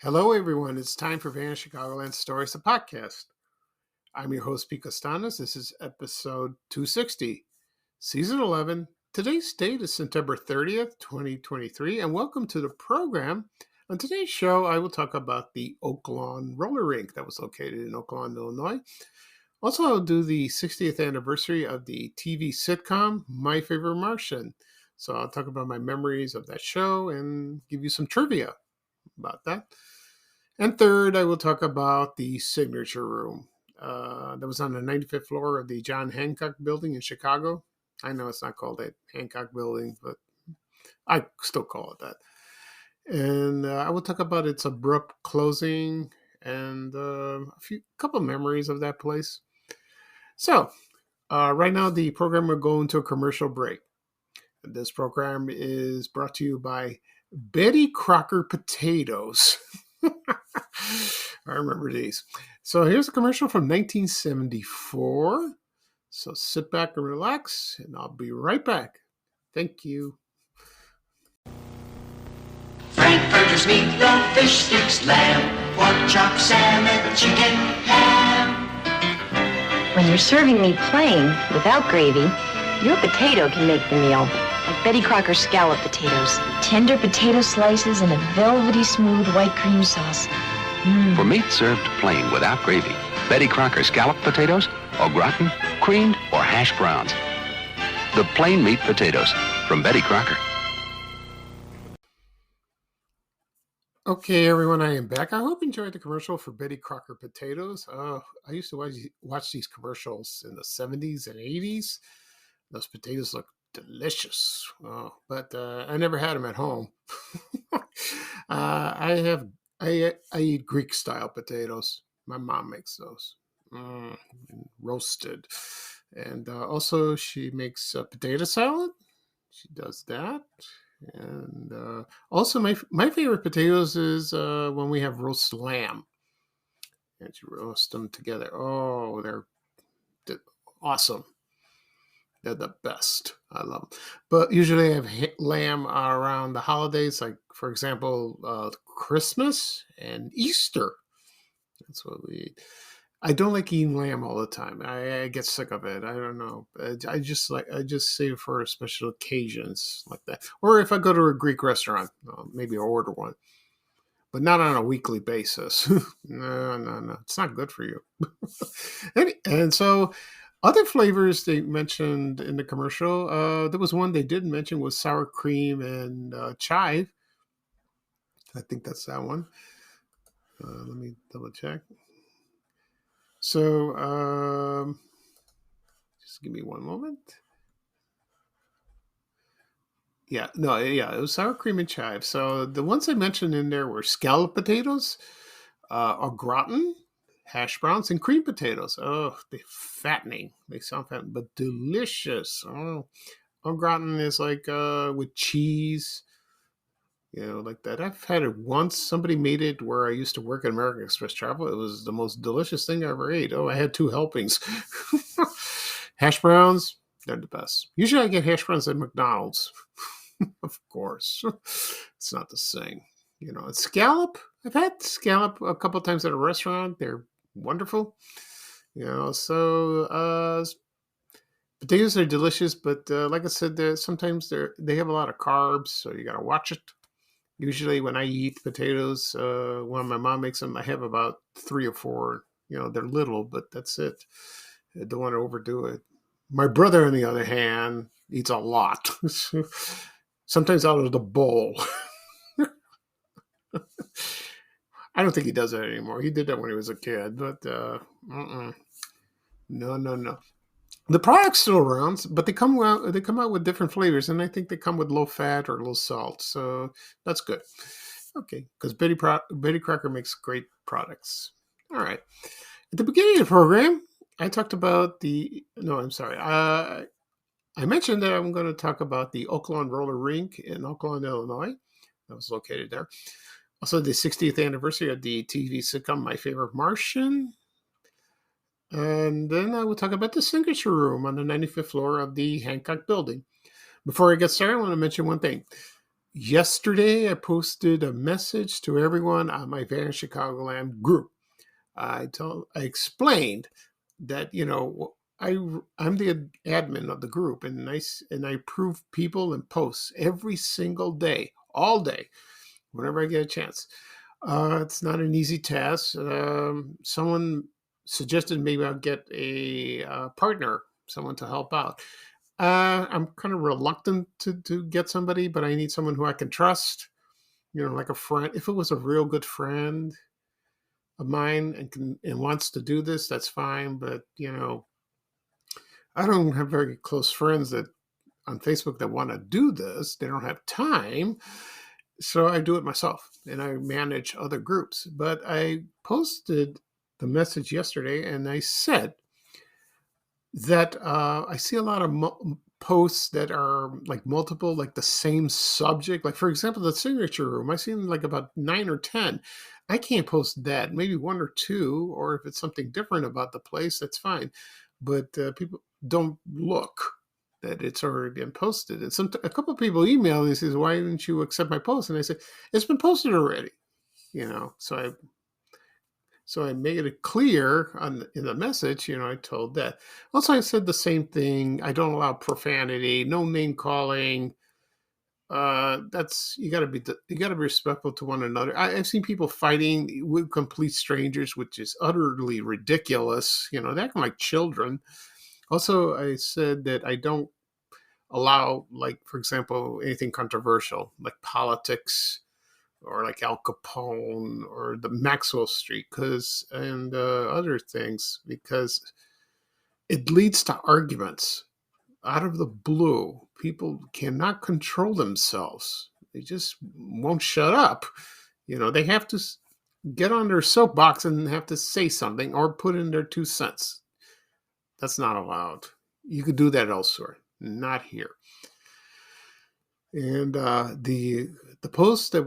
Hello, everyone. It's time for Van Chicagoland Stories, the podcast. I'm your host, Pete Costanas. This is episode 260, season 11. Today's date is September 30th, 2023, and welcome to the program. On today's show, I will talk about the Oak Lawn roller rink that was located in Oak Lawn, Illinois. Also, I'll do the 60th anniversary of the TV sitcom, My Favorite Martian. So I'll talk about my memories of that show and give you some trivia about that. And third, I will talk about the Signature Room that was on the 95th floor of the John Hancock Building in Chicago. I know it's not called a Hancock Building, but I still call it that. And I will talk about its abrupt closing and couple memories of that place. So, right now the program will go into a commercial break. This program is brought to you by Betty Crocker Potatoes. I remember these. So here's a commercial from 1974. So sit back and relax, and I'll be right back. Thank you. Frankfurters, meatloaf, fish sticks, lamb, pork chop, salmon, chicken, ham. When you're serving me plain, without gravy, your potato can make the meal. Like Betty Crocker scallop potatoes. Tender potato slices and a velvety smooth white cream sauce. For meat served plain without gravy, Betty Crocker scallop potatoes, au gratin, creamed, or hash browns. The plain meat potatoes from Betty Crocker. Okay, everyone, I am back. I hope you enjoyed the commercial for Betty Crocker Potatoes. I used to watch these commercials in the 70s and 80s. Those potatoes look delicious. But I never had them at home. I eat Greek style potatoes. My mom makes those roasted, and also she makes a potato salad. She does that, and also my favorite potatoes is when we have roast lamb, and you roast them together. Oh, they're awesome. They're the best. I love them. But usually I have lamb around the holidays, like, for example, Christmas and Easter. That's what we eat. I don't like eating lamb all the time. I get sick of it. I don't know. I just save it for special occasions like that. Or if I go to a Greek restaurant, maybe I'll order one. But not on a weekly basis. No. It's not good for you. and so... Other flavors they mentioned in the commercial, there was one they didn't mention was sour cream and chive. I think that's that one. Let me double check. So just give me one moment. It was sour cream and chive. So the ones I mentioned in there were scallop potatoes, au gratin, hash browns, and cream potatoes. Oh, they're fattening. They sound fattening, but delicious. Oh, au gratin is like with cheese, like that. I've had it once. Somebody made it where I used to work at American Express Travel. It was the most delicious thing I ever ate. Oh, I had 2 helpings. Hash browns, they're the best. Usually I get hash browns at McDonald's. Of course. It's not the same. Scallop. I've had scallop a couple of times at a restaurant. They're wonderful. Potatoes are delicious, but like I said, sometimes they have a lot of carbs, so you got to watch it. Usually when I eat potatoes, when my mom makes them, I have about 3 or 4. They're little, but that's it. I don't want to overdo it. My brother, on the other hand, eats a lot. Sometimes out of the bowl. I don't think he does that anymore. He did that when he was a kid, but no. The product's still around, but they come out. They come out with different flavors, and I think they come with low fat or low salt, so that's good. Okay, because Betty Crocker makes great products. All right. At the beginning of the program, I talked about the. No, I'm sorry. I mentioned that I'm going to talk about the Oaklawn Roller Rink in Oaklawn, Illinois. That was located there. Also, the 60th anniversary of the TV sitcom My Favorite Martian. And then I will talk about the signature room on the 95th floor of the Hancock building. Before I get started, I want to mention one thing. Yesterday, I posted a message to everyone on my Van Chicagoland group. I explained that I'm the admin of the group, and I approve people and posts every single day, all day, whenever I get a chance. It's not an easy task. Someone suggested maybe I'll get a partner, someone to help out. I'm kind of reluctant to get somebody, but I need someone who I can trust. Like a friend. If it was a real good friend of mine and wants to do this, that's fine. But I don't have very close friends that on Facebook that want to do this. They don't have time, so I do it myself, and I manage other groups. But I posted the message yesterday, and I said that I see a lot of posts that are like multiple, like the same subject. Like, for example, the signature room, I seen like about 9 or 10. I can't post that, maybe one or two, or if it's something different about the place, that's fine. But people don't look that it's already been posted. And a couple of people email and says, "Why didn't you accept my post?" And I said, "It's been posted already." So I made it clear in the message. I told that. Also, I said the same thing. I don't allow profanity, no name calling. That's you got to be respectful to one another. I've seen people fighting with complete strangers, which is utterly ridiculous. They're acting like children. Also, I said that I don't allow, like, for example, anything controversial like politics or like Al Capone or the Maxwell Street, and other things, because it leads to arguments out of the blue. People cannot control themselves; they just won't shut up. They have to get on their soapbox and have to say something or put in their 2 cents. That's not allowed. You could do that elsewhere, not here. And the posts that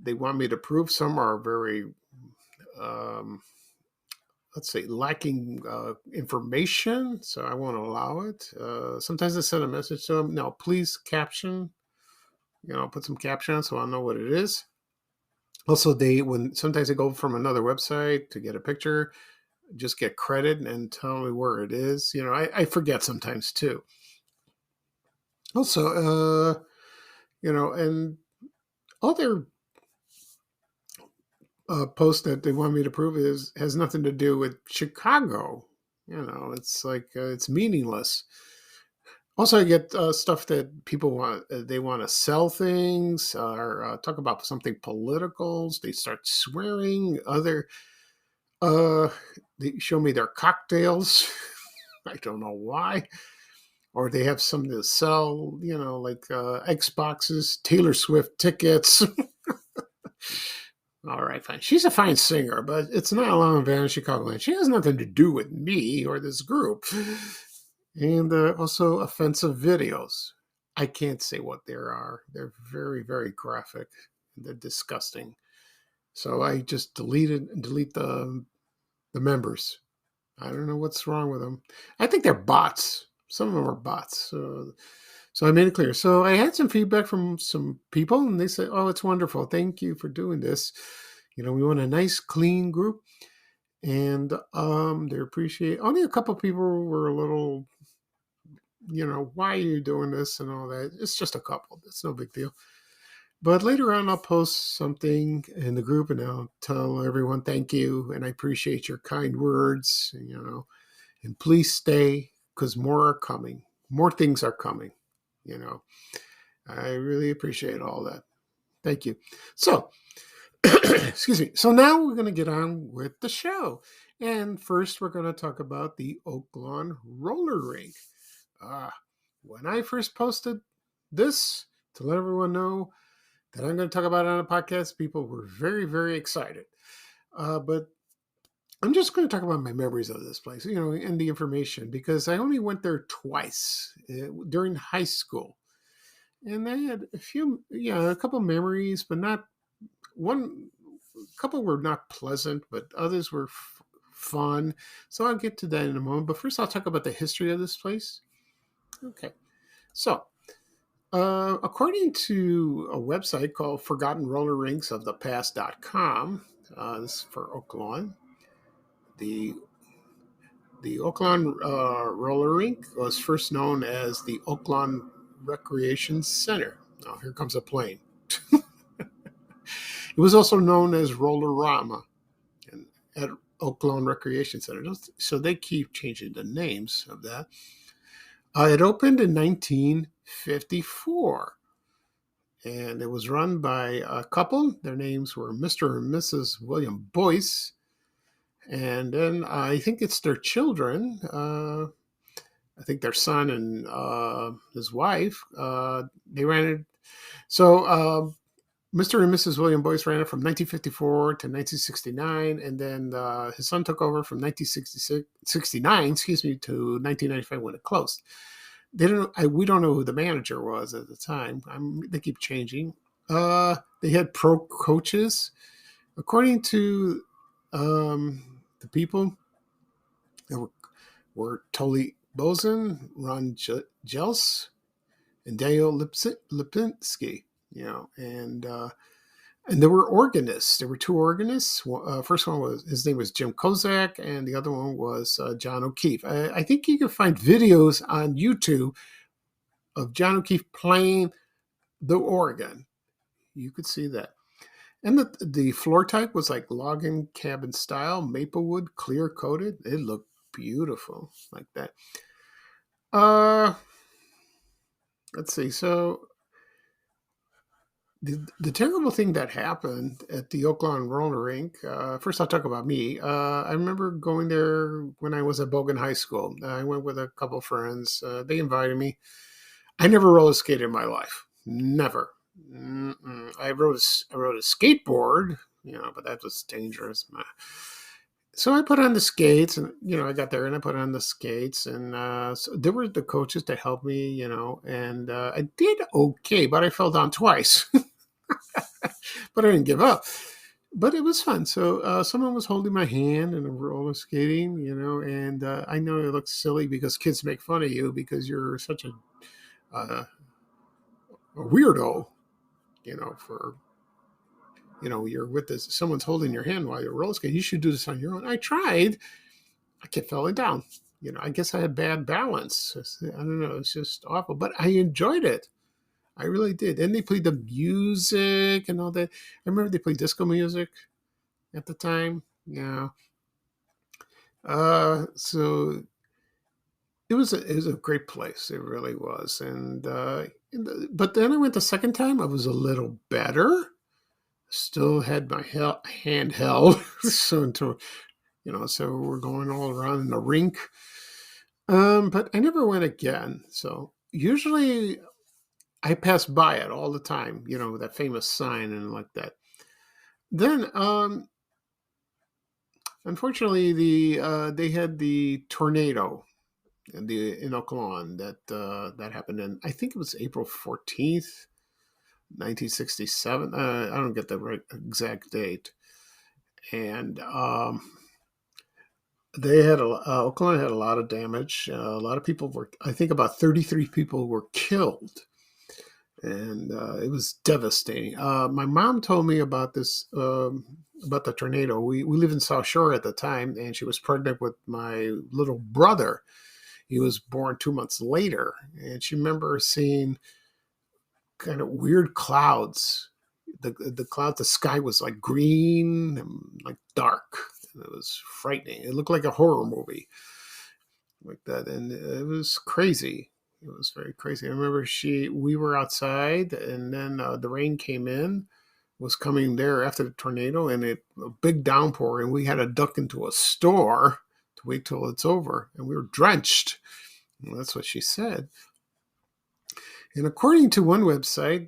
they want me to prove, some are very um, let's say lacking information, so I won't allow it. Sometimes I send a message to them. No, please caption. Put some caption on so I know what it is. Also, sometimes they go from another website to get a picture, just get credit and tell me where it is. I forget sometimes too. Also, and other post that they want me to prove has nothing to do with Chicago. It's like it's meaningless. Also, I get stuff that people want. They want to sell things or talk about something political. They start swearing. Uh, they show me their cocktails. I don't know why. Or they have something to sell. Like Xboxes, Taylor Swift tickets. All right, fine. She's a fine singer, but it's not allowed in Chicagoland. She has nothing to do with me or this group. And also offensive videos. I can't say what there are. They're very, very graphic. They're disgusting. So I just delete the members. I don't know what's wrong with them. I think they're bots. Some of them are bots. So I made it clear. So I had some feedback from some people, and they said, "Oh, it's wonderful. Thank you for doing this. We want a nice, clean group." And they appreciate. Only a couple people were a little, why are you doing this and all that. It's just a couple. It's no big deal. But later on, I'll post something in the group, and I'll tell everyone thank you, and I appreciate your kind words. And please stay, because more are coming. More things are coming. I really appreciate all that. Thank you. So, excuse me. So now we're going to get on with the show. And first, we're going to talk about the Oaklawn Roller Rink. Uh, when I first posted this to let everyone know that I'm going to talk about it on a podcast, people were very, very excited. But I'm just going to talk about my memories of this place, and the information, because I only went there twice during high school. And I had a couple memories, but not one. A couple were not pleasant, but others were fun. So I'll get to that in a moment. But first, I'll talk about the history of this place. Okay. So, according to a website called ForgottenRollerRinksOfThePast.com, this is for Oaklawn, the Oaklawn Roller Rink was first known as the Oaklawn Recreation Center. Now, here comes a plane. It was also known as Rollerama at Oaklawn Recreation Center. So they keep changing the names of that. It opened in 1954, and it was run by a couple. Their names were Mr. and Mrs. William Boyce, and then I think it's their children. I think their son and his wife. They ran it. So Mr. and Mrs. William Boyce ran it from 1954 to 1969, and then his son took over from 1969, to 1995 when it closed. We don't know who the manager was at the time. They keep changing. They had pro coaches, according to the people. There were Tully Bozen, Ron Jels, and Daniel Lipinski. And there were organists. There were two organists. First one his name was Jim Kozak, and the other one was John O'Keefe. I think you can find videos on YouTube of John O'Keefe playing the organ. You could see that. And the floor type was like log cabin style, maple wood, clear coated. It looked beautiful like that. Let's see. So the terrible thing that happened at the Oaklawn Roller Rink, first I'll talk about me. I remember going there when I was at Bogan High School. I went with a couple friends. They invited me. I never roller skated in my life. Never. I rode a skateboard, but that was dangerous. So I put on the skates, and I got there and I put on the skates, and so there were the coaches to help me, and I did okay, but I fell down twice. But I didn't give up. But it was fun. So someone was holding my hand and roller skating, and I know it looks silly because kids make fun of you because you're such a weirdo, for you're with this, someone's holding your hand while you're roller skating. You should do this on your own. I tried. I kept falling down. I guess I had bad balance. I don't know. It's just awful, but I enjoyed it. I really did. And they played the music and all that. I remember they played disco music at the time. Yeah. So it was a great place. It really was. But then I went the second time. I was a little better. Still had my hand held. So we're going all around in the rink. But I never went again. So usually I pass by it all the time, that famous sign and like that. Then, unfortunately, they had the tornado in Oaklawn that happened in, I think it was April 14th, 1967. I don't get the right exact date. And Oaklawn had a lot of damage. A lot of people I think about 33 people were killed. And it was devastating. My mom told me about this, about the tornado. We lived in South Shore at the time, and she was pregnant with my little brother. He was born 2 months later, and she remember seeing kind of weird clouds. The cloud, the sky was like green and like dark, and it was frightening. It looked like a horror movie like that, and it was crazy. It was very crazy. I remember we were outside, and then the rain came in was coming there after the tornado, and a big downpour, and we had to duck into a store to wait till it's over, and we were drenched. Well, that's what she said. And according to one website,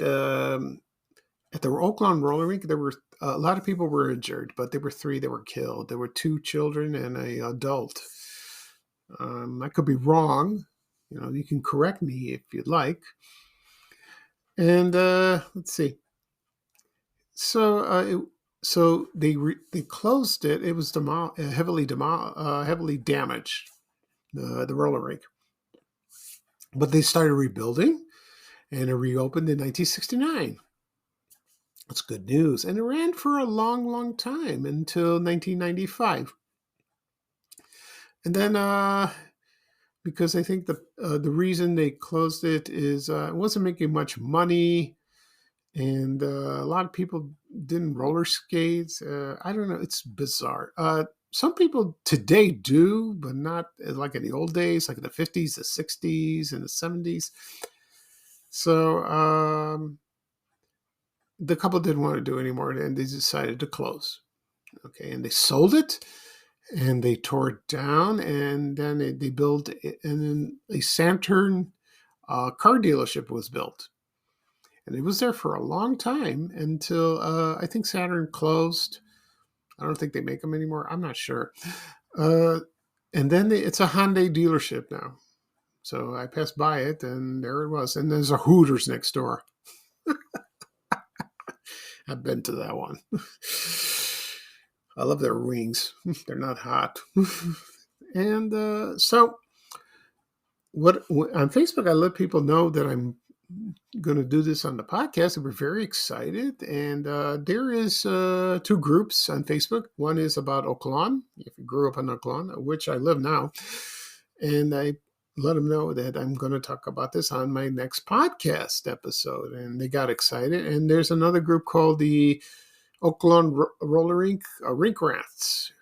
at the Oaklawn roller rink, there were a lot of people were injured, but there were 3 that were killed. There were 2 children and an adult. I could be wrong. You can correct me if you'd like. And let's see. So they closed it. It was heavily damaged, the roller rink. But they started rebuilding, and it reopened in 1969. That's good news. And it ran for a long, long time until 1995. And then, because I think the reason they closed it is it wasn't making much money, and a lot of people didn't roller skate. I don't know. It's bizarre. Some people today do, but not like in the old days, like in the 50s, the 60s, and the 70s. So the couple didn't want to do it anymore, and they decided to close. Okay, and they sold it, and they tore it down, and then they built it, and then a Saturn car dealership was built. And it was there for a long time until I think Saturn closed. I don't think they make them anymore. I'm not sure. And then it's a Hyundai dealership now. So I passed by it, and there it was. And there's a Hooters next door. I've been to that one. I love their wings. They're not hot. And so on Facebook, I let people know that I'm going to do this on the podcast, and we're very excited. And there is 2 groups on Facebook. One is about Oaklawn, if you grew up in Oaklawn, which I live now. And I let them know that I'm going to talk about this on my next podcast episode. And they got excited. And there's another group called the Oaklawn Roller Rink, Rink Rats.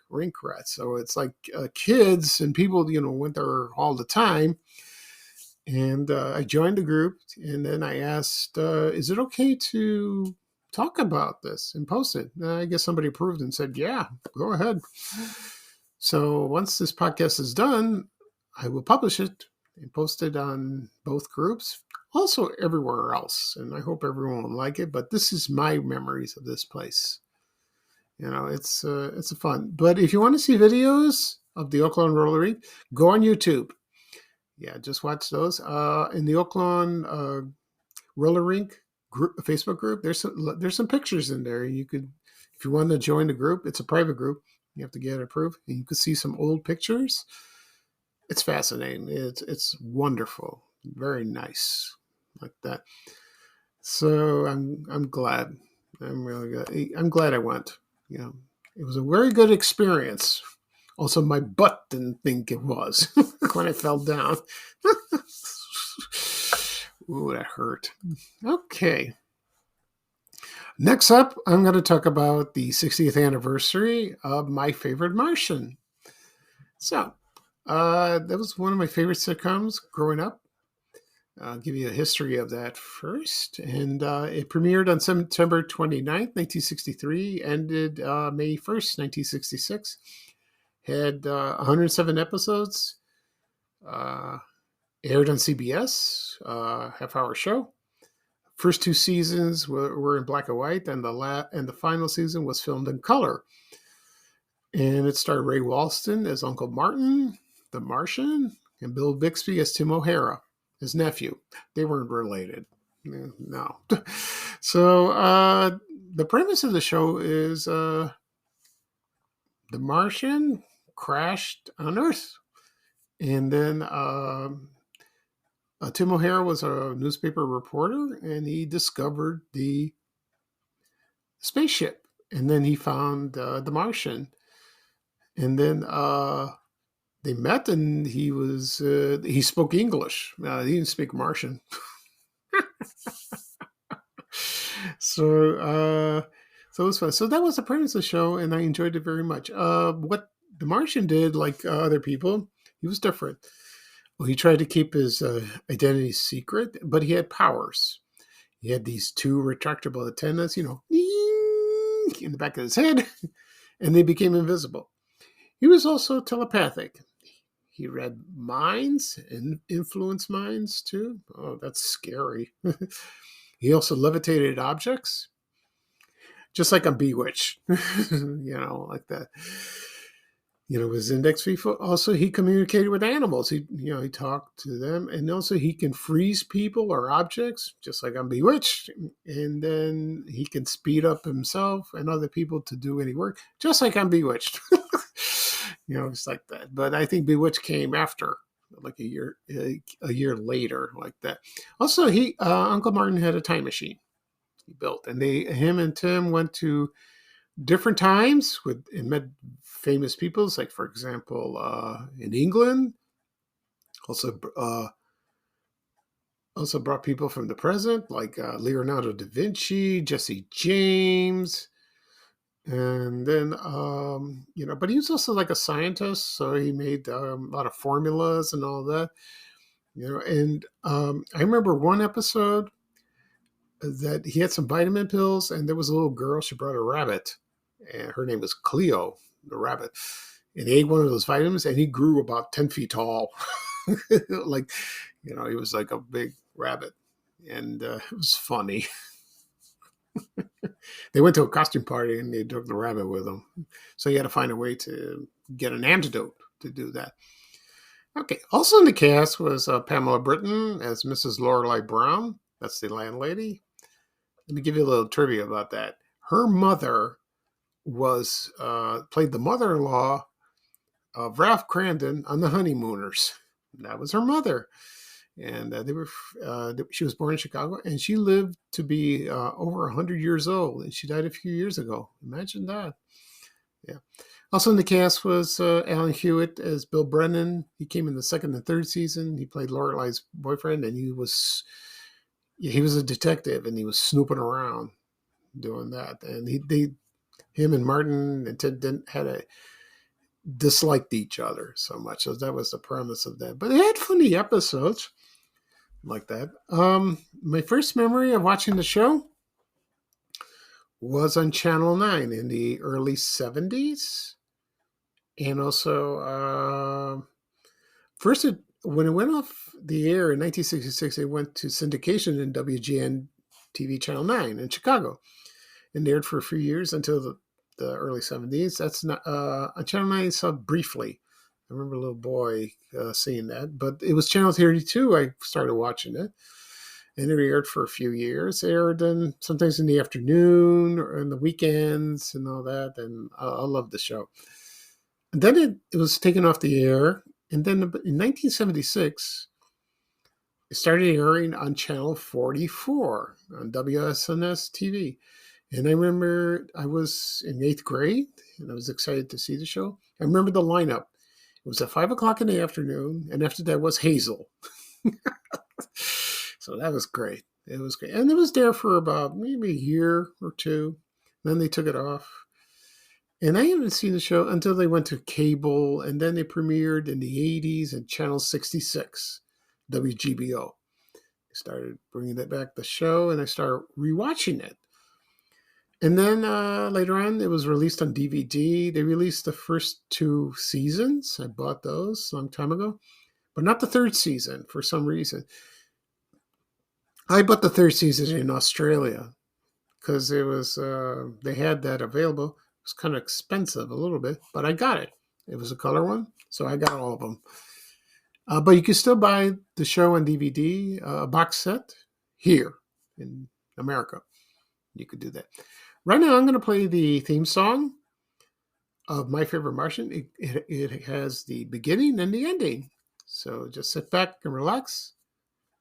So it's like kids and people, went there all the time. And I joined the group, and then I asked, is it okay to talk about this and post it? I guess somebody approved and said, yeah, go ahead. So once this podcast is done, I will publish it and post it on both groups, also everywhere else. And I hope everyone will like it, but this is my memories of this place. It's a fun. But if you want to see videos of the Oaklawn Roller Rink, go on YouTube. Yeah, just watch those. In the Oaklawn Roller Rink Facebook group, there's some pictures in there. You could, if you want to join the group, it's a private group. You have to get it approved, and you can see some old pictures. It's fascinating. It's wonderful, very nice, like that. So I'm glad. I'm really good. I'm glad I went. It was a very good experience. Also, my butt didn't think it was when I fell down. Ooh, that hurt. Okay. Next up, I'm going to talk about the 60th anniversary of My Favorite Martian. So, that was one of my favorite sitcoms growing up. I'll give you a history of that first. And it premiered on September 29th, 1963, ended May 1st, 1966. Had 107 episodes, aired on CBS, half-hour show. First 2 seasons were in black and white, and the final season was filmed in color. And it starred Ray Walston as Uncle Martin, the Martian, and Bill Bixby as Tim O'Hara, his nephew. They weren't related. No. So the premise of the show is the Martian crashed on Earth. And then Tim O'Hara was a newspaper reporter, and he discovered the spaceship. And then he found the Martian. And then they met, and he spoke English. He didn't speak Martian. So it was fun. So that was the premise of the show, and I enjoyed it very much. What the Martian did, like other people, he was different. Well, he tried to keep his identity secret, but he had powers. He had these 2 retractable antennas, in the back of his head, and they became invisible. He was also telepathic. He read minds and influenced minds too. Oh, that's scary. He also levitated objects, just like on Bewitched, like that. His index finger. Also, he communicated with animals. He talked to them, and also he can freeze people or objects, just like on Bewitched. And then he can speed up himself and other people to do any work, just like on Bewitched. It's like that. But I think Bewitched came after, like a year later, like that. Also, Uncle Martin had a time machine he built, and him and Tim went to different times and met famous people, like, for example, in England. Also brought people from the present, like Leonardo da Vinci, Jesse James. And then, but he was also like a scientist, so he made a lot of formulas and all that. And I remember one episode that he had some vitamin pills, and there was a little girl. She brought a rabbit, and her name was Cleo, the rabbit. And he ate one of those vitamins, and he grew about 10 feet tall. Like, he was like a big rabbit, and it was funny. They went to a costume party, and they took the rabbit with them. So he had to find a way to get an antidote to do that. Okay. Also in the cast was Pamela Britton as Mrs. Lorelei Brown. That's the landlady. Let me give you a little trivia about that. Her mother was played the mother-in-law of Ralph Cramden on The Honeymooners. That was her mother. And she was born in Chicago, and she lived to be over 100 years old, and she died a few years ago. Imagine that. Yeah. Also in the cast was Alan Hewitt as Bill Brennan. He came in the second and third season. He played Lorelei's boyfriend, and he was a detective, and he was snooping around doing that. And him and Martin and Ted disliked each other so much. So that was the premise of that. But they had funny episodes like that. My first memory of watching the show was on Channel 9 in the early 70s. And also, when it went off the air in 1966, it went to syndication in WGN TV Channel 9 in Chicago. And aired for a few years until the early 70s. That's not on Channel 9. I saw briefly. I remember a little boy seeing that, but it was Channel 32. I started watching it, and it aired for a few years. It aired sometimes in the afternoon or in the weekends and all that. And I love the show. And then it was taken off the air, and then in 1976, it started airing on Channel 44 on WSNS TV. And I remember I was in 8th grade, and I was excited to see the show. I remember the lineup. It was at 5 o'clock in the afternoon, and after that was Hazel. So that was great. It was great. And it was there for about maybe a year or two. Then they took it off. And I haven't seen the show until they went to cable, and then they premiered in the 80s at Channel 66, WGBO. They started bringing it back, the show, and I started rewatching it. And then later on, it was released on DVD. They released the first 2 seasons. I bought those a long time ago, but not the 3rd season for some reason. I bought the 3rd season in Australia because it was they had that available. It was kind of expensive a little bit, but I got it. It was a color one, so I got all of them. But you can still buy the show on DVD, a box set here in America. You could do that. Right now, I'm going to play the theme song of My Favorite Martian. It has the beginning and the ending. So just sit back and relax.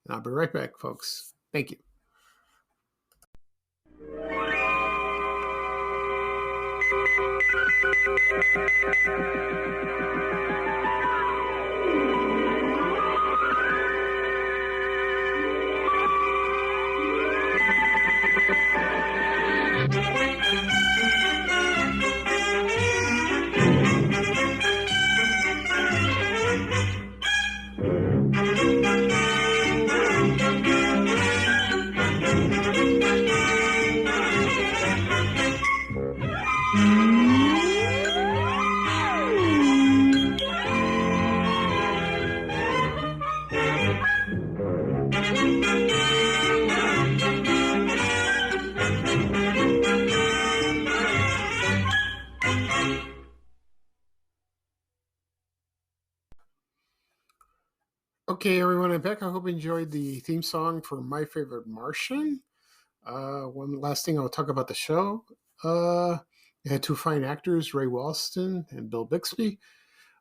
And I'll be right back, folks. Thank you. Okay, everyone, I'm back. I hope you enjoyed the theme song for My Favorite Martian. One last thing I'll talk about the show. It had two fine actors, Ray Walston and Bill Bixby.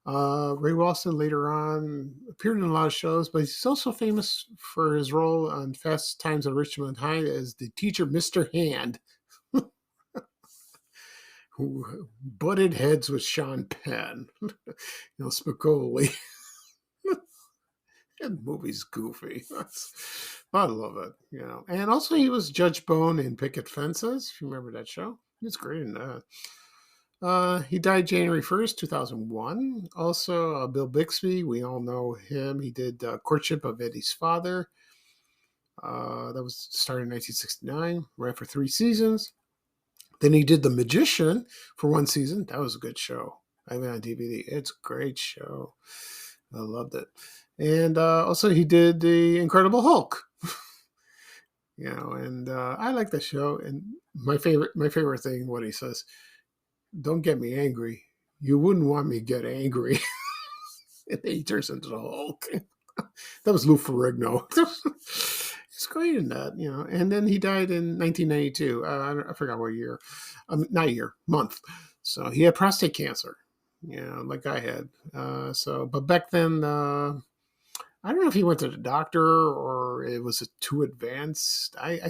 Ray Walston later on appeared in a lot of shows, but he's also famous for his role on Fast Times at Richmond High as the teacher, Mr. Hand, who butted heads with Sean Penn. Spicoli. And the movie's goofy. I love it. And also he was Judge Bone in Picket Fences, if you remember that show. He was great in that. He died January 1st, 2001. Also, Bill Bixby, we all know him. He did Courtship of Eddie's Father. That was started in 1969, ran for 3 seasons. Then he did The Magician for 1 season. That was a good show. I have it on DVD. It's a great show. I loved it. And also he did The Incredible Hulk. And I like the show. And my favorite thing, what he says, don't get me angry. You wouldn't want me to get angry. And then he turns into the Hulk. That was Lou Ferrigno. He's great in that, And then he died in 1992. I forgot what year. Not year, month. So he had prostate cancer, like I had. But back then, I don't know if he went to the doctor or it was too advanced. I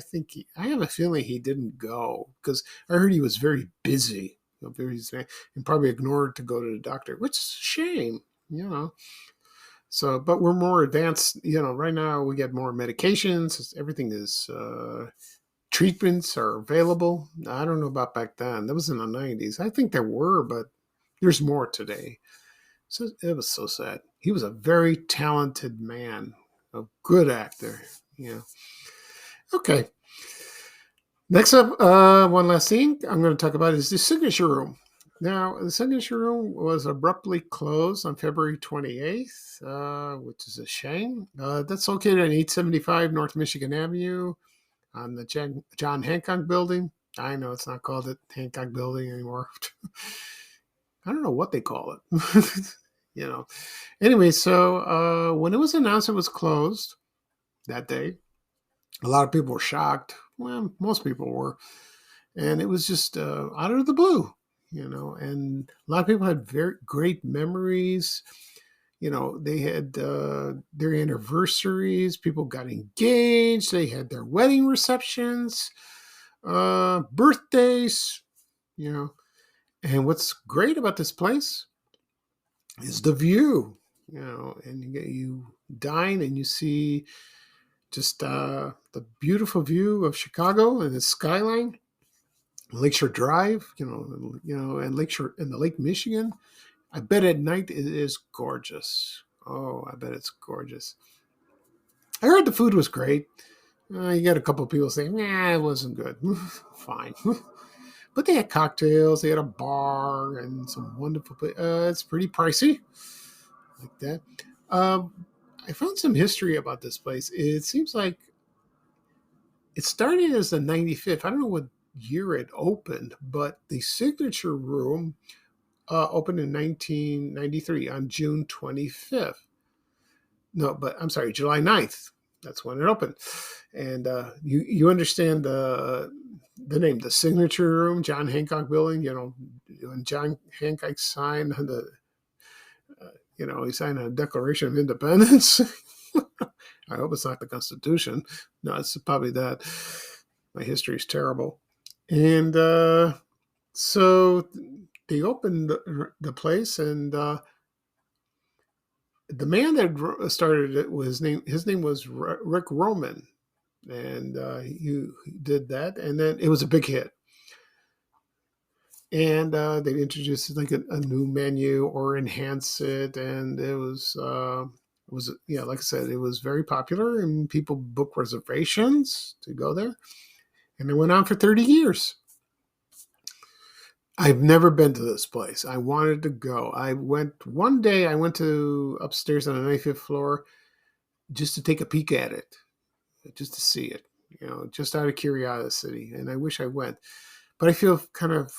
I have a feeling he didn't go because I heard he was very busy, and probably ignored to go to the doctor, which is a shame. So, but we're more advanced. Right now we get more medications. Everything is treatments are available. I don't know about back then. That was in the 90s. I think there were, but there's more today. So it was so sad. He was a very talented man, a good actor. Okay. Next up, one last thing I'm going to talk about is the Signature Room. Now, the Signature Room was abruptly closed on February 28th, which is a shame. That's located at 875 North Michigan Avenue on the John Hancock Building. I know it's not called the Hancock Building anymore. I don't know what they call it. Anyway, so when it was announced it was closed that day, a lot of people were shocked. Well, most people were. And it was just out of the blue, and a lot of people had very great memories. They had their anniversaries. People got engaged. They had their wedding receptions, birthdays, And what's great about this place is the view, and you dine and you see just the beautiful view of Chicago and the skyline, Lakeshore Drive, and Lakeshore and the Lake Michigan. I bet at night it is gorgeous. Oh, I bet it's gorgeous. I heard the food was great. You got a couple of people saying, "Nah, it wasn't good." Fine. But they had cocktails, they had a bar, and some wonderful. It's pretty pricey, like that. I found some history about this place. It seems like it started as the 95th. I don't know what year it opened, but the Signature Room opened in 1993 on June 25th. No, but I'm sorry, July 9th. That's when it opened. And you understand the name, the Signature Room, John Hancock Building. When John Hancock signed he signed a Declaration of Independence. I hope it's not the Constitution. No, it's probably that. My history is terrible. And so they opened the place, and the man that started it his name was Rick Roman, and he did that, and then it was a big hit. And they introduced like a new menu or enhance it, and it was like I said, it was very popular, and people booked reservations to go there, and it went on for 30 years. I've never been to this place. I wanted to go. I went to upstairs on the 95th floor just to take a peek at it, just to see it, just out of curiosity. And I wish I went, but I feel kind of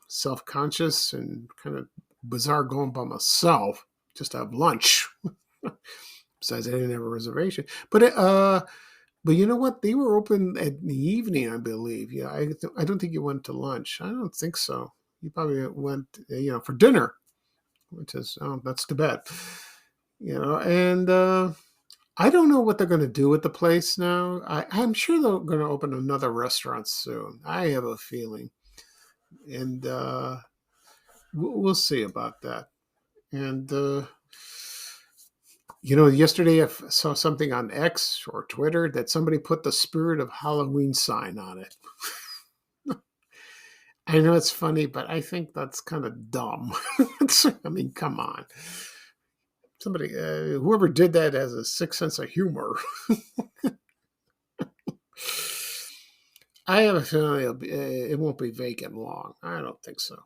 self-conscious and kind of bizarre going by myself just to have lunch. Besides, I didn't have a reservation. But you know what? They were open at the evening, I believe. Yeah, I don't think you went to lunch. I don't think so. You probably went, for dinner, which is that's too bad. And I don't know what they're going to do with the place now. I'm sure they're going to open another restaurant soon. I have a feeling, and we'll see about that. And yesterday saw something on X or Twitter that somebody put the Spirit of Halloween sign on it. I know it's funny, but I think that's kind of dumb. I mean, come on. Somebody, whoever did that has a sick sense of humor. I have a feeling it won't be vacant long. I don't think so.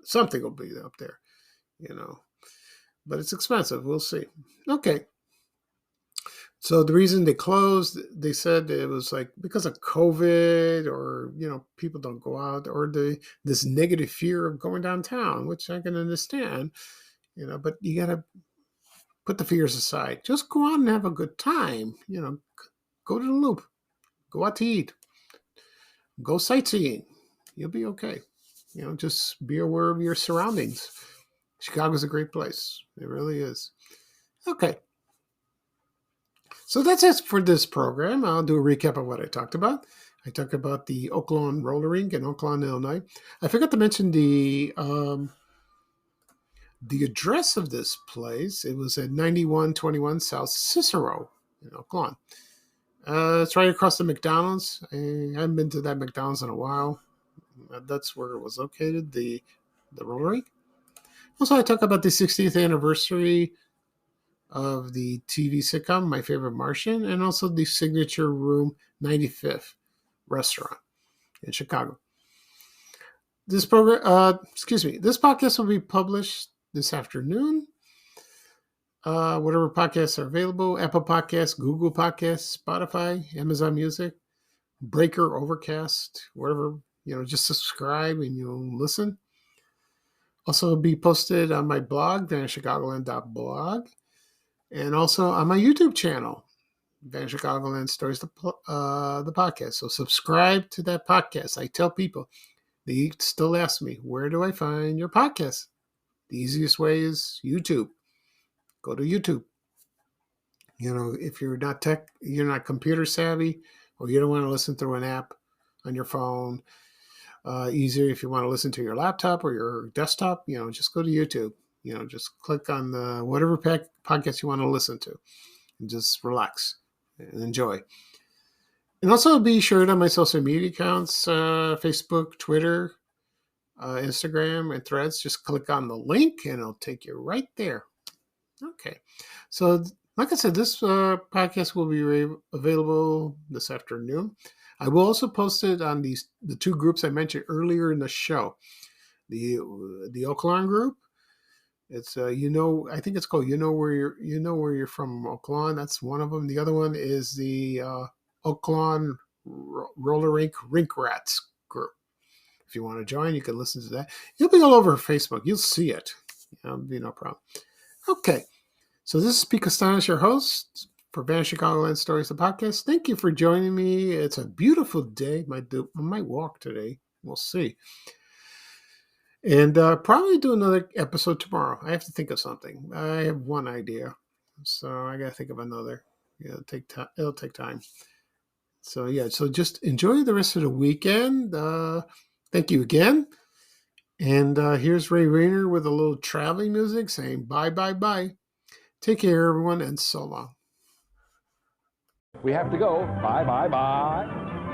Something will be up there, but it's expensive. We'll see. Okay. So the reason they closed, they said it was like because of COVID, or people don't go out, or this negative fear of going downtown, which I can understand. But you got to put the fears aside. Just go out and have a good time. Go to the Loop, go out to eat, go sightseeing. You'll be okay. Just be aware of your surroundings. Chicago's a great place. It really is. Okay. So that's it for this program. I'll do a recap of what I talked about. I talked about the Oaklawn Roller Rink in Oaklawn, Illinois. I forgot to mention the address of this place. It was at 9121 South Cicero in Oaklawn. It's right across the McDonald's. I haven't been to that McDonald's in a while. That's where it was located, the roller rink. Also, I talk about the 60th anniversary of the TV sitcom My Favorite Martian, and also the Signature Room 95th restaurant in Chicago. This podcast will be published this afternoon. Whatever podcasts are available: Apple Podcasts, Google Podcasts, Spotify, Amazon Music, Breaker, Overcast, whatever. Just subscribe and you'll listen. Also, it'll be posted on my blog, vanchicagoland.blog, and also on my YouTube channel, Van Chicagoland Stories, the podcast. So subscribe to that podcast. I tell people, they still ask me, where do I find your podcast? The easiest way is YouTube. Go to YouTube. If you're not computer savvy, or you don't want to listen through an app on your phone, easier if you want to listen to your laptop or your desktop, just go to YouTube. Just click on the whatever podcast you want to listen to, and just relax and enjoy. And also be sure on my social media accounts, Facebook, Twitter, Instagram, and Threads. Just click on the link and it'll take you right there. Okay. So like I said, this podcast will be available this afternoon. I will also post it on the two groups I mentioned earlier in the show. The Oaklawn group. It's I think it's called where you're from, Oaklawn. That's one of them. The other one is the Oaklawn Roller Rink Rats group. If you want to join, you can listen to that. It'll be all over Facebook. You'll see it. It'll be no problem. Okay. So this is Pete Costanis, your host for Van Chicagoland Stories, the podcast. Thank you for joining me. It's a beautiful day. I might walk today. We'll see. And probably do another episode tomorrow. I have to think of something. I have one idea, so I got to think of another. It'll take time. So yeah, so just enjoy the rest of the weekend. Thank you again. And here's Ray Rayner with a little traveling music saying bye, bye, bye. Take care, everyone, and so long. We have to go. Bye, bye, bye.